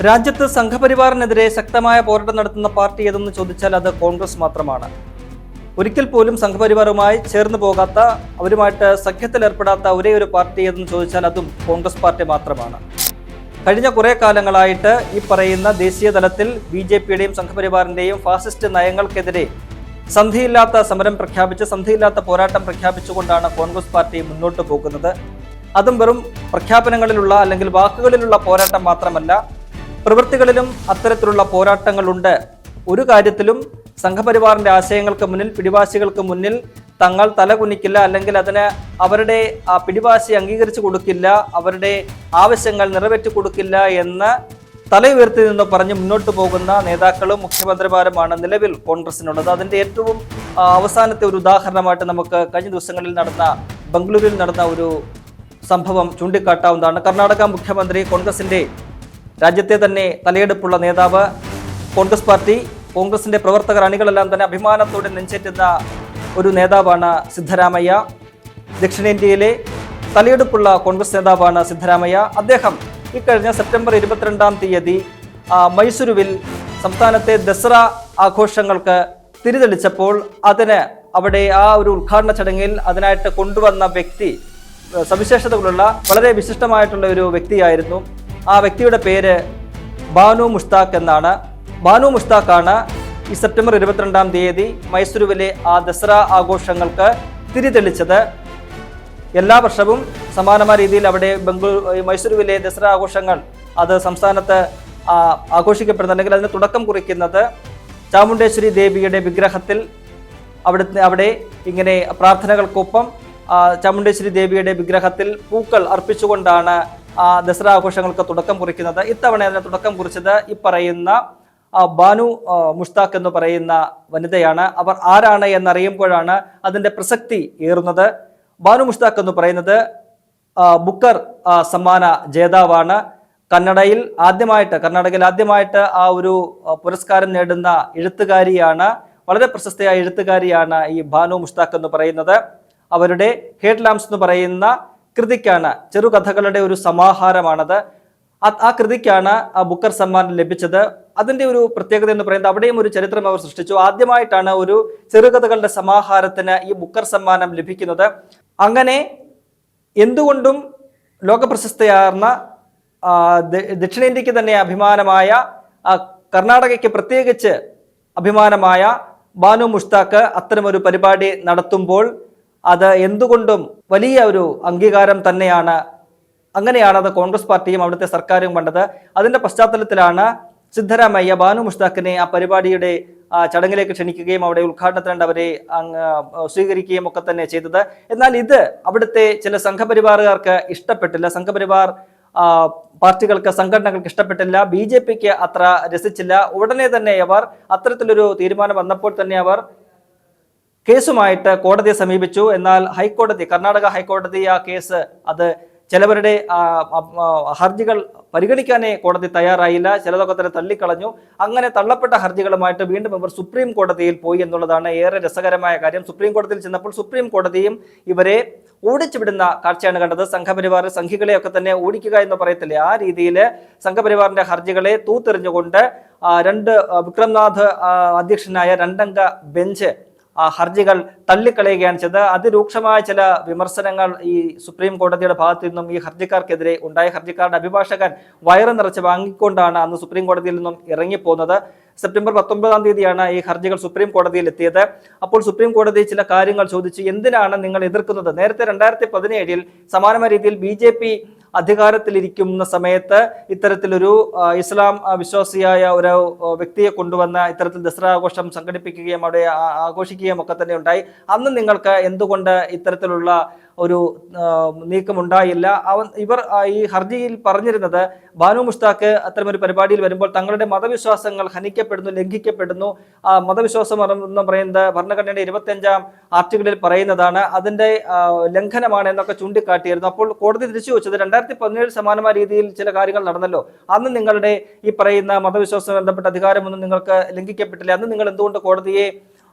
രാജ്യത്ത് സംഘപരിവാറിനെതിരെ ശക്തമായ പോരാട്ടം നടത്തുന്ന പാർട്ടി ഏതെന്ന് ചോദിച്ചാൽ അത് കോൺഗ്രസ് മാത്രമാണ്. ഒരിക്കൽ പോലും സംഘപരിവാറുമായി ചേർന്ന് പോകാത്ത, അവരുമായിട്ട് സഖ്യത്തിലേർപ്പെടാത്ത ഒരേ ഒരു പാർട്ടി ഏതെന്ന് ചോദിച്ചാൽ അതും കോൺഗ്രസ് പാർട്ടി മാത്രമാണ്. കഴിഞ്ഞ കുറേ കാലങ്ങളായിട്ട് ഈ പറയുന്ന ദേശീയ തലത്തിൽ BJPയുടെയും സംഘപരിവാറിന്റെയും ഫാസിസ്റ്റ് നയങ്ങൾക്കെതിരെ സന്ധിയില്ലാത്ത സമരം പ്രഖ്യാപിച്ച്, സന്ധിയില്ലാത്ത പോരാട്ടം പ്രഖ്യാപിച്ചുകൊണ്ടാണ് കോൺഗ്രസ് പാർട്ടി മുന്നോട്ട് പോകുന്നത്. അതും വെറും പ്രഖ്യാപനങ്ങളിലുള്ള അല്ലെങ്കിൽ വാക്കുകളിലുള്ള പോരാട്ടം മാത്രമല്ല, പ്രവൃത്തികളിലും അത്തരത്തിലുള്ള പോരാട്ടങ്ങളുണ്ട്. ഒരു കാര്യത്തിലും സംഘപരിവാറിന്റെ ആശയങ്ങൾക്ക് മുന്നിൽ, പിടിവാശികൾക്ക് മുന്നിൽ തങ്ങൾ തലകുനിക്കില്ല, അല്ലെങ്കിൽ അതിന് അവരുടെ പിടിവാശി അംഗീകരിച്ചു കൊടുക്കില്ല, അവരുടെ ആവശ്യങ്ങൾ നിറവേറ്റി കൊടുക്കില്ല എന്ന് തല ഉയർത്തി നിന്ന് പറഞ്ഞ് മുന്നോട്ട് പോകുന്ന നേതാക്കളും മുഖ്യമന്ത്രിമാരുമാണ് നിലവിൽ കോൺഗ്രസിനുള്ളത്. അതിന്റെ ഏറ്റവും അവസാനത്തെ ഒരു ഉദാഹരണമായിട്ട് നമുക്ക് കഴിഞ്ഞ ദിവസങ്ങളിൽ ബംഗളൂരുവിൽ നടന്ന ഒരു സംഭവം ചൂണ്ടിക്കാട്ടാവുന്നതാണ്. കർണാടക മുഖ്യമന്ത്രി, കോൺഗ്രസിന്റെ രാജ്യത്തെ തന്നെ തലയെടുപ്പുള്ള നേതാവ്, കോൺഗ്രസ് പാർട്ടി, കോൺഗ്രസിന്റെ പ്രവർത്തകർ അണികളെല്ലാം തന്നെ അഭിമാനത്തോടെ നെഞ്ചേറ്റുന്ന ഒരു നേതാവാണ് സിദ്ധരാമയ്യ. ദക്ഷിണേന്ത്യയിലെ തലയെടുപ്പുള്ള കോൺഗ്രസ് നേതാവാണ് സിദ്ധരാമയ്യ. അദ്ദേഹം ഇക്കഴിഞ്ഞ സെപ്റ്റംബർ 22-ാം തീയതി മൈസൂരുവിൽ സംസ്ഥാനത്തെ ദസറ ആഘോഷങ്ങൾക്ക് തിരിതെളിച്ചപ്പോൾ അവിടെ ആ ഒരു ഉദ്ഘാടന ചടങ്ങിൽ അതിനായിട്ട് കൊണ്ടുവന്ന വ്യക്തി സവിശേഷതകളുള്ള വളരെ വിശിഷ്ടമായിട്ടുള്ള ഒരു വ്യക്തിയായിരുന്നു. ആ വ്യക്തിയുടെ പേര് ബാനു മുഷ്താഖ് എന്നാണ്. ബാനു മുഷ്താഖാണ് ഈ സെപ്റ്റംബർ 22-ാം തീയതി മൈസൂരുവിലെ ആ ദസറ ആഘോഷങ്ങൾക്ക് തിരിതെളിച്ചത്. എല്ലാ വർഷവും സമാനമായ രീതിയിൽ അവിടെ മൈസൂരുവിലെ ദസറ ആഘോഷങ്ങൾ അത് സംസ്ഥാനത്ത് ആഘോഷിക്കപ്പെടുന്ന, അല്ലെങ്കിൽ അതിന് തുടക്കം കുറിക്കുന്നത് ചാമുണ്ടേശ്വരി ദേവിയുടെ വിഗ്രഹത്തിൽ അവിടെ ഇങ്ങനെ പ്രാർത്ഥനകൾക്കൊപ്പം ചാമുണ്ടേശ്വരി ദേവിയുടെ വിഗ്രഹത്തിൽ പൂക്കൾ അർപ്പിച്ചുകൊണ്ടാണ് ദസറ ആഘോഷങ്ങൾക്ക് തുടക്കം കുറിക്കുന്നത്. ഇത്തവണ അതിന് തുടക്കം കുറിച്ചത് ഈ പറയുന്ന ബാനു മുഷ്താഖ് എന്ന് പറയുന്ന വനിതയാണ്. അവർ ആരാണ് എന്നറിയുമ്പോഴാണ് അതിന്റെ പ്രസക്തി ഏറുന്നത്. ബാനു മുഷ്താഖ് എന്ന് പറയുന്നത് ബുക്കർ സമ്മാന ജേതാവാണ്. കർണാടകയിൽ ആദ്യമായിട്ട് ആ ഒരു പുരസ്കാരം നേടുന്ന എഴുത്തുകാരിയാണ്. വളരെ പ്രശസ്തയായ എഴുത്തുകാരിയാണ് ഈ ബാനു മുഷ്താഖ് എന്ന് പറയുന്നത്. അവരുടെ ഹേഡ് ലാംപ്സ് എന്ന് പറയുന്ന കൃതിക്കാണ്, ചെറുകഥകളുടെ ഒരു സമാഹാരമാണത്. ആ കൃതിക്കാണ് ആ ബുക്കർ സമ്മാനം ലഭിച്ചത്. അതിന്റെ ഒരു പ്രത്യേകത എന്ന് പറയുന്നത് അവിടെയും ഒരു ചരിത്രം അവർ സൃഷ്ടിച്ചു. ആദ്യമായിട്ടാണ് ഒരു ചെറുകഥകളുടെ സമാഹാരത്തിന് ഈ ബുക്കർ സമ്മാനം ലഭിക്കുന്നത്. അങ്ങനെ എന്തുകൊണ്ടും ലോകപ്രശസ്തയാർന്ന, ദക്ഷിണേന്ത്യക്ക് തന്നെ അഭിമാനമായ, കർണാടകയ്ക്ക് പ്രത്യേകിച്ച് അഭിമാനമായ ബാനു മുഷ്താഖ് അത്തരമൊരു പരിപാടി നടത്തുമ്പോൾ അത് എന്തുകൊണ്ടും വലിയ ഒരു അംഗീകാരം തന്നെയാണ്. അങ്ങനെയാണ് അത് കോൺഗ്രസ് പാർട്ടിയും അവിടുത്തെ സർക്കാരും കണ്ടത്. അതിന്റെ പശ്ചാത്തലത്തിലാണ് സിദ്ധരാമയ്യ ബാനു മുഷ്താഖിനെ ആ പരിപാടിയുടെ ചടങ്ങിലേക്ക് ക്ഷണിക്കുകയും അവിടെ ഉദ്ഘാടനത്തിനുണ്ട് അവരെ സ്വീകരിക്കുകയും ഒക്കെ തന്നെ ചെയ്തത്. എന്നാൽ ഇത് അവിടുത്തെ ചില സംഘപരിവാറുകാർക്ക് ഇഷ്ടപ്പെട്ടില്ല. സംഘപരിവാർ പാർട്ടികൾക്ക്, സംഘടനകൾക്ക് ഇഷ്ടപ്പെട്ടില്ല. BJPക്ക് അത്ര രസിച്ചില്ല. ഉടനെ തന്നെ അവർ അത്തരത്തിലൊരു തീരുമാനം വന്നപ്പോൾ തന്നെ അവർ കേസുമായിട്ട് കോടതിയെ സമീപിച്ചു. എന്നാൽ കർണാടക ഹൈക്കോടതി ആ കേസ്, അത് ചിലവരുടെ ഹർജികൾ പരിഗണിക്കാനേ കോടതി തയ്യാറായില്ല. ചിലതൊക്കെ തന്നെ തള്ളിക്കളഞ്ഞു. അങ്ങനെ തള്ളപ്പെട്ട ഹർജികളുമായിട്ട് വീണ്ടും ഇവർ സുപ്രീം കോടതിയിൽ പോയി എന്നുള്ളതാണ് ഏറെ രസകരമായ കാര്യം. സുപ്രീം കോടതിയിൽ ചെന്നപ്പോൾ സുപ്രീം കോടതിയും ഇവരെ ഓടിച്ചു വിടുന്ന കാഴ്ചയാണ് കണ്ടത്. സംഘപരിവാർ സംഘികളെയൊക്കെ തന്നെ ഓടിക്കുക എന്ന് പറയത്തില്ലേ, ആ രീതിയിൽ സംഘപരിവാറിന്റെ ഹർജികളെ തൂത്തെറിഞ്ഞുകൊണ്ട് വിക്രംനാഥ് അധ്യക്ഷനായ 2-അംഗ ബെഞ്ച് ഹർജികൾ തള്ളിക്കളയുകയാണ് ചെയ്തത്. അതിരൂക്ഷമായ ചില വിമർശനങ്ങൾ ഈ സുപ്രീം കോടതിയുടെ ഭാഗത്തു നിന്നും ഈ ഹർജിക്കാർക്കെതിരെ ഉണ്ടായ. ഹർജിക്കാരുടെ അഭിഭാഷകൻ വയറ് നിറച്ച് വാങ്ങിക്കൊണ്ടാണ് അന്ന് സുപ്രീം കോടതിയിൽ നിന്നും ഇറങ്ങിപ്പോകുന്നത്. സെപ്റ്റംബർ 19-ാം തീയതിയാണ് ഈ ഹർജികൾ സുപ്രീം കോടതിയിൽ എത്തിയത്. അപ്പോൾ സുപ്രീം കോടതി ചില കാര്യങ്ങൾ ചോദിച്ചു. എന്തിനാണ് നിങ്ങൾ എതിർക്കുന്നത്? നേരത്തെ 2017-ൽ സമാനമായ രീതിയിൽ BJP അധികാരത്തിലിരിക്കുന്ന സമയത്ത് ഇത്തരത്തിലൊരു ഇസ്ലാം വിശ്വാസിയായ ഒരു വ്യക്തിയെ കൊണ്ടുവന്ന ഇത്തരത്തിൽ ദസറ ആഘോഷം സംഘടിപ്പിക്കുകയും അവിടെ ആഘോഷിക്കുകയും ഒക്കെ തന്നെ ഉണ്ടായി. അന്ന് നിങ്ങൾക്ക് എന്തുകൊണ്ട് ഇത്തരത്തിലുള്ള ഒരു നീക്കമുണ്ടായില്ല? ഇവർ ഈ ഹർജിയിൽ പറഞ്ഞിരുന്നത് ബാനു മുഷ്താഖ് അത്തരമൊരു പരിപാടിയിൽ വരുമ്പോൾ തങ്ങളുടെ മതവിശ്വാസങ്ങൾ ഹനിക്കപ്പെടുന്നു, ലംഘിക്കപ്പെടുന്നു. മതവിശ്വാസം എന്ന് പറയുന്നത് ഭരണഘടനയുടെ 25-ാം ആർട്ടിക്കിളിൽ പറയുന്നതാണ്. അതിന്റെ ലംഘനമാണ് എന്നൊക്കെ ചൂണ്ടിക്കാട്ടിയിരുന്നു. അപ്പോൾ കോടതി തിരിച്ചു വെച്ചത് 2017 സമാനമായ രീതിയിൽ ചില കാര്യങ്ങൾ നടന്നല്ലോ. അന്ന് നിങ്ങളുടെ ഈ പറയുന്ന മതവിശ്വാസം ബന്ധപ്പെട്ട അധികാരമൊന്നും നിങ്ങൾക്ക് ലംഘിക്കപ്പെട്ടില്ല. അന്ന് നിങ്ങൾ എന്തുകൊണ്ട് കോടതിയെ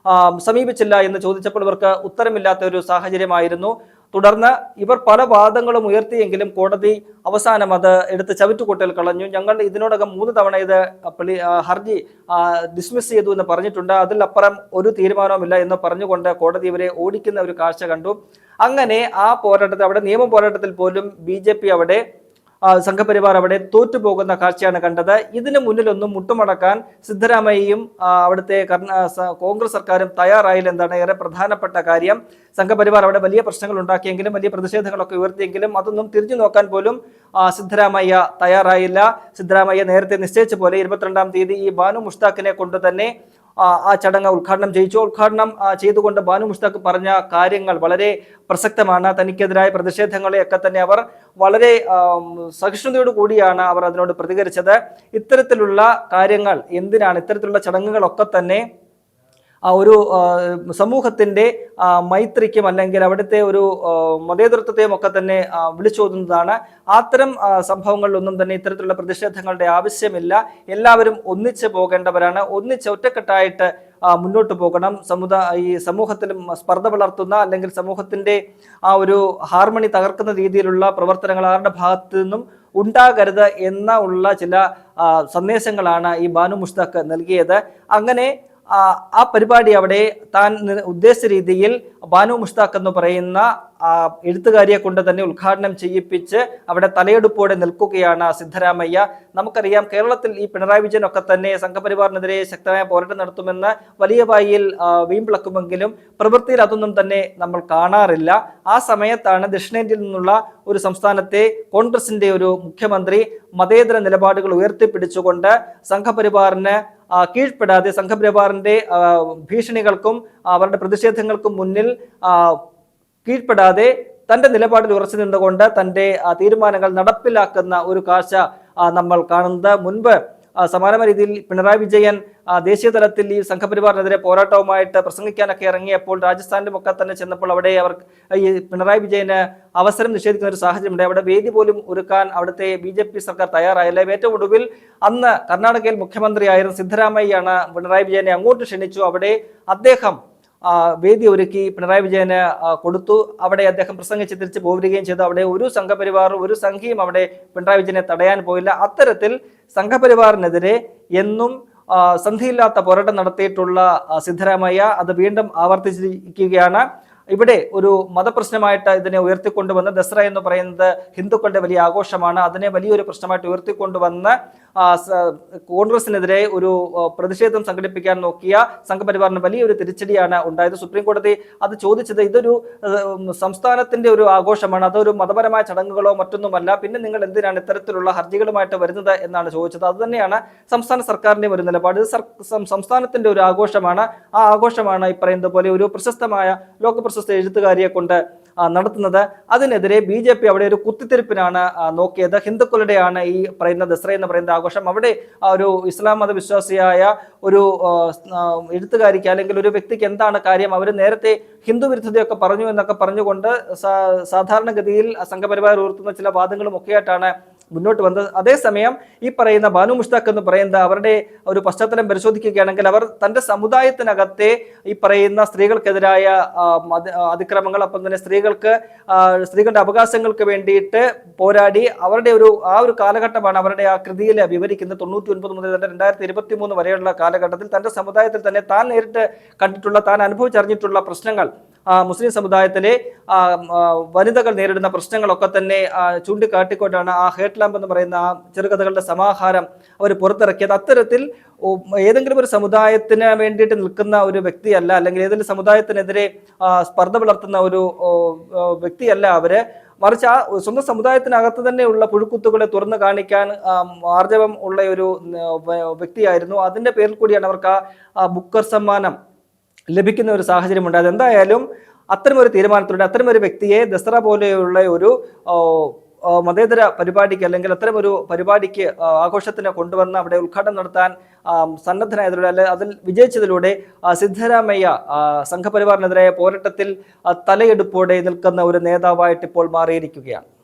സമീപിച്ചില്ല എന്ന് ചോദിച്ചപ്പോൾ ഇവർക്ക് ഉത്തരമില്ലാത്ത ഒരു സാഹചര്യമായിരുന്നു. തുടർന്ന് ഇവർ പല വാദങ്ങളും ഉയർത്തിയെങ്കിലും കോടതി അവസാനം അത് എടുത്ത് ചവിറ്റുകൊട്ടയിൽ കളഞ്ഞു. ഞങ്ങൾ ഇതിനോടകം 3 തവണ ഇത് ഹർജി ഡിസ്മിസ് ചെയ്തു എന്ന് പറഞ്ഞിട്ടുണ്ട്, അതിലപ്പുറം ഒരു തീരുമാനവുമില്ല എന്ന് പറഞ്ഞുകൊണ്ട് കോടതി ഇവരെ ഓടിക്കുന്ന ഒരു കാഴ്ച കണ്ടു. അങ്ങനെ ആ പോരാട്ടത്തിൽ, അവിടെ നിയമ പോരാട്ടത്തിൽ പോലും BJP അവിടെ സംഘപരിവാർ അവിടെ തോറ്റുപോകുന്ന കാഴ്ചയാണ് കണ്ടത്. ഇതിന് മുന്നിലൊന്നും മുട്ടുമടക്കാൻ സിദ്ധരാമയ്യയും അവിടുത്തെ കോൺഗ്രസ് സർക്കാരും തയ്യാറായില്ല എന്നാണ് ഏറെ പ്രധാനപ്പെട്ട കാര്യം. സംഘപരിവാർ അവിടെ വലിയ പ്രശ്നങ്ങൾ ഉണ്ടാക്കിയെങ്കിലും വലിയ പ്രതിഷേധങ്ങളൊക്കെ ഉയർത്തിയെങ്കിലും അതൊന്നും തിരിഞ്ഞു നോക്കാൻ പോലും സിദ്ധരാമയ്യ തയ്യാറായില്ല. സിദ്ധരാമയ്യ നേരത്തെ നിശ്ചയിച്ച പോലെ 22-ാം തീയതി ഈ ബാനു മുഷ്താഖിനെ കൊണ്ട് തന്നെ ആ ചടങ്ങ് ഉദ്ഘാടനം ചെയ്യിച്ചു. ഉദ്ഘാടനം ചെയ്തുകൊണ്ട് ബാനു മുഷ്താഖ് പറഞ്ഞ കാര്യങ്ങൾ വളരെ പ്രസക്തമാണ്. തനിക്കെതിരായ പ്രതിഷേധങ്ങളെയൊക്കെ തന്നെ അവർ വളരെ സഹിഷ്ണുതയോടു കൂടിയാണ് അവർ അതിനോട് പ്രതികരിച്ചത്. ഇത്തരത്തിലുള്ള കാര്യങ്ങൾ എന്തിനാണ്, ഇത്തരത്തിലുള്ള ചടങ്ങുകളൊക്കെ തന്നെ ഒരു സമൂഹത്തിന്റെ മൈത്രിക്കും അല്ലെങ്കിൽ അവിടുത്തെ ഒരു മതേതരത്വത്തെയും ഒക്കെ തന്നെ വിളിച്ചോതുന്നതാണ്. അത്തരം സംഭവങ്ങളിലൊന്നും തന്നെ ഇത്തരത്തിലുള്ള പ്രതിഷേധങ്ങളുടെ ആവശ്യമില്ല. എല്ലാവരും ഒന്നിച്ച് പോകേണ്ടവരാണ്, ഒന്നിച്ച് ഒറ്റക്കെട്ടായിട്ട് മുന്നോട്ട് പോകണം. ഈ സമൂഹത്തിലും സ്പർദ്ധ വളർത്തുന്ന അല്ലെങ്കിൽ സമൂഹത്തിന്റെ ആ ഒരു ഹാർമണി തകർക്കുന്ന രീതിയിലുള്ള പ്രവർത്തനങ്ങൾ ആരുടെ ഭാഗത്തു നിന്നും ഉണ്ടാകരുത് ഉള്ള ചില സന്ദേശങ്ങളാണ് ഈ ബാനു മുഷ്താഖ് നൽകിയത്. അങ്ങനെ ആ പരിപാടി അവിടെ താൻ ഉദ്ദേശിച്ച രീതിയിൽ ബാനു മുഷ്താഖ് എന്ന് പറയുന്ന എഴുത്തുകാരിയെ കൊണ്ട് തന്നെ ഉദ്ഘാടനം ചെയ്യിപ്പിച്ച് അവിടെ തലയെടുപ്പോടെ നിൽക്കുകയാണ് സിദ്ധരാമയ്യ. നമുക്കറിയാം, കേരളത്തിൽ ഈ പിണറായി വിജയൻ ഒക്കെ തന്നെ സംഘപരിവാറിനെതിരെ ശക്തമായ പോരാട്ടം നടത്തുമെന്ന് വലിയ വായിൽ വീമ്പിളക്കുമെങ്കിലും പ്രവൃത്തിയിൽ അതൊന്നും തന്നെ നമ്മൾ കാണാറില്ല. ആ സമയത്താണ് ദക്ഷിണേന്ത്യയിൽ നിന്നുള്ള ഒരു സംസ്ഥാനത്തെ കോൺഗ്രസിന്റെ ഒരു മുഖ്യമന്ത്രി മതേതര നിലപാടുകൾ ഉയർത്തിപ്പിടിച്ചുകൊണ്ട് സംഘപരിവാറിന് കീഴ്പ്പെടാതെ, സംഘപരിവാറിന്റെ ഭീഷണികൾക്കും അവരുടെ പ്രതിഷേധങ്ങൾക്കും മുന്നിൽ കീഴ്പ്പെടാതെ തന്റെ നിലപാടിൽ ഉറച്ചു നിന്നുകൊണ്ട് തന്റെ തീരുമാനങ്ങൾ നടപ്പിലാക്കുന്ന ഒരു കാഴ്ച നമ്മൾ കാണുന്നത്. മുൻപ് സമാനമായ രീതിയിൽ പിണറായി വിജയൻ ദേശീയ തലത്തിൽ ഈ സംഘപരിവാറിനെതിരെ പോരാട്ടവുമായിട്ട് പ്രസംഗിക്കാനൊക്കെ ഇറങ്ങിയപ്പോൾ രാജസ്ഥാനിലും ഒക്കെ തന്നെ ചെന്നപ്പോൾ അവിടെ അവർ ഈ പിണറായി വിജയന് അവസരം നിഷേധിക്കുന്ന ഒരു സാഹചര്യമുണ്ട്. അവിടെ വേദി പോലും ഒരുക്കാൻ അവിടുത്തെ BJP സർക്കാർ തയ്യാറായില്ല. ഏറ്റവും ഒടുവിൽ അന്ന് കർണാടകയിൽ മുഖ്യമന്ത്രിയായിരുന്ന സിദ്ധരാമയ്യാണ് പിണറായി വിജയനെ അങ്ങോട്ട് ക്ഷണിച്ചു. അവിടെ അദ്ദേഹം വേദി ഒരുക്കി പിണറായി വിജയന് കൊടുത്തു. അവിടെ അദ്ദേഹം പ്രസംഗിച്ച് തിരിച്ച് പോരുകയും ചെയ്തു. അവിടെ ഒരു സംഘപരിവാറും ഒരു സംഘിയും അവിടെ പിണറായി വിജയനെ തടയാൻ പോയില്ല. അത്തരത്തിൽ സംഘപരിവാറിനെതിരെ എന്നും സന്ധിയില്ലാത്ത പോരാട്ടം നടത്തിയിട്ടുള്ള സിദ്ധരാമയ്യ അത് വീണ്ടും ആവർത്തിച്ചിരിക്കുകയാണ്. ഇവിടെ ഒരു മതപ്രശ്നമായിട്ട് ഇതിനെ ഉയർത്തിക്കൊണ്ടുവന്ന് ദസറ എന്ന് പറയുന്നത് ഹിന്ദുക്കളുടെ വലിയ ആഘോഷമാണ്. അതിനെ വലിയൊരു പ്രശ്നമായിട്ട് ഉയർത്തിക്കൊണ്ടുവന്ന് കോൺഗ്രസിനെതിരെ ഒരു പ്രതിഷേധം സംഘടിപ്പിക്കാൻ നോക്കിയ സംഘപരിവാറിന് വലിയൊരു തിരിച്ചടിയാണ് ഉണ്ടായത്. സുപ്രീം കോടതി അത് ചോദിച്ചത് ഇതൊരു സംസ്ഥാനത്തിന്റെ ഒരു ആഘോഷമാണ്, അതൊരു മതപരമായ ചടങ്ങുകളോ മറ്റൊന്നുമല്ല, പിന്നെ നിങ്ങൾ എന്തിനാണ് ഇത്തരത്തിലുള്ള ഹർജികളുമായിട്ട് വരുന്നത് എന്നാണ് ചോദിച്ചത്. അതുതന്നെയാണ് സംസ്ഥാന സർക്കാരിന്റെയും ഒരു നിലപാട്. സംസ്ഥാനത്തിന്റെ ഒരു ആഘോഷമാണ്, ആ ആഘോഷമാണ് ഈ പറയുന്നത് പോലെ ഒരു പ്രശസ്തമായ ലോകപ്രശസ്ത എഴുത്തുകാരിയെ കൊണ്ട് നടത്തുന്നത്. അതിനെതിരെ BJP അവിടെ ഒരു കുത്തിത്തിരിപ്പിനാണ് നോക്കിയത്. ഹിന്ദുക്കളുടെയാണ് ഈ പറയുന്ന ദസറ എന്ന് പറയുന്ന ആഘോഷം. അവിടെ ഒരു ഇസ്ലാം മതവിശ്വാസിയായ ഒരു എഴുത്തുകാരിക്ക് അല്ലെങ്കിൽ ഒരു വ്യക്തിക്ക് എന്താണ് കാര്യം, അവർ നേരത്തെ ഹിന്ദു വിരുദ്ധതയൊക്കെ പറഞ്ഞു എന്നൊക്കെ പറഞ്ഞുകൊണ്ട് സാധാരണഗതിയിൽ സംഘപരിവാർ ഉയർത്തുന്ന ചില വാദങ്ങളും ഒക്കെയായിട്ടാണ് മുന്നോട്ട് വന്നത്. അതേസമയം ഈ പറയുന്ന ബാനു മുഷ്താഖ് എന്ന് പറയുന്ന അവരുടെ ഒരു പശ്ചാത്തലം പരിശോധിക്കുകയാണെങ്കിൽ അവർ തന്റെ സമുദായത്തിനകത്തെ ഈ പറയുന്ന സ്ത്രീകൾക്കെതിരായ അതിക്രമങ്ങൾ, അപ്പം തന്നെ സ്ത്രീകളുടെ അവകാശങ്ങൾക്ക് വേണ്ടിയിട്ട് പോരാടി അവരുടെ ആ ഒരു കാലഘട്ടമാണ് അവരുടെ ആ കൃതിയിൽ വിവരിക്കുന്നത്. 99 മുതൽ 2023 വരെയുള്ള കാലഘട്ടത്തിൽ തന്റെ സമുദായത്തിൽ തന്നെ താൻ നേരിട്ട് കണ്ടിട്ടുള്ള, താൻ അനുഭവിച്ചറിഞ്ഞിട്ടുള്ള പ്രശ്നങ്ങൾ, മുസ്ലിം സമുദായത്തിലെ വനിതകൾ നേരിടുന്ന പ്രശ്നങ്ങളൊക്കെ തന്നെ ചൂണ്ടിക്കാട്ടിക്കൊണ്ടാണ് ആ ഹേർട്ട് ലാമ്പ് എന്ന് പറയുന്ന ആ ചെറുകഥകളുടെ സമാഹാരം അവർ പുറത്തിറക്കിയത്. അത്തരത്തിൽ ഏതെങ്കിലും ഒരു സമുദായത്തിന് വേണ്ടിയിട്ട് നിൽക്കുന്ന ഒരു വ്യക്തിയല്ല, അല്ലെങ്കിൽ ഏതെങ്കിലും സമുദായത്തിനെതിരെ സ്പർദ്ധ വളർത്തുന്ന ഒരു വ്യക്തിയല്ല അവര്, മറിച്ച് ആ സ്വന്തം സമുദായത്തിനകത്ത് തന്നെയുള്ള പുഴുക്കുത്തുകളെ തുറന്നു കാണിക്കാൻ ആർജവം ഉള്ള ഒരു വ്യക്തിയായിരുന്നു. അതിന്റെ പേരിൽ കൂടിയാണ് അവർക്ക് ആ ബുക്കർ സമ്മാനം ലഭിക്കുന്ന ഒരു സാഹചര്യമുണ്ട്. അതെന്തായാലും അത്തരമൊരു തീരുമാനത്തിലൂടെ അത്തരമൊരു വ്യക്തിയെ ദസറ പോലെയുള്ള ഒരു മതേതര പരിപാടിക്ക് അല്ലെങ്കിൽ അത്തരം ഒരു പരിപാടിക്ക് ആഘോഷത്തിന് കൊണ്ടുവന്ന് അവിടെ ഉദ്ഘാടനം നടത്താൻ സന്നദ്ധനായതിലൂടെ അല്ലെ അതിൽ വിജയിച്ചതിലൂടെ സിദ്ധരാമയ്യ സംഘപരിവാറിനെതിരായ പോരാട്ടത്തിൽ തലയെടുപ്പോടെ നിൽക്കുന്ന ഒരു നേതാവായിട്ട് ഇപ്പോൾ മാറിയിരിക്കുകയാണ്.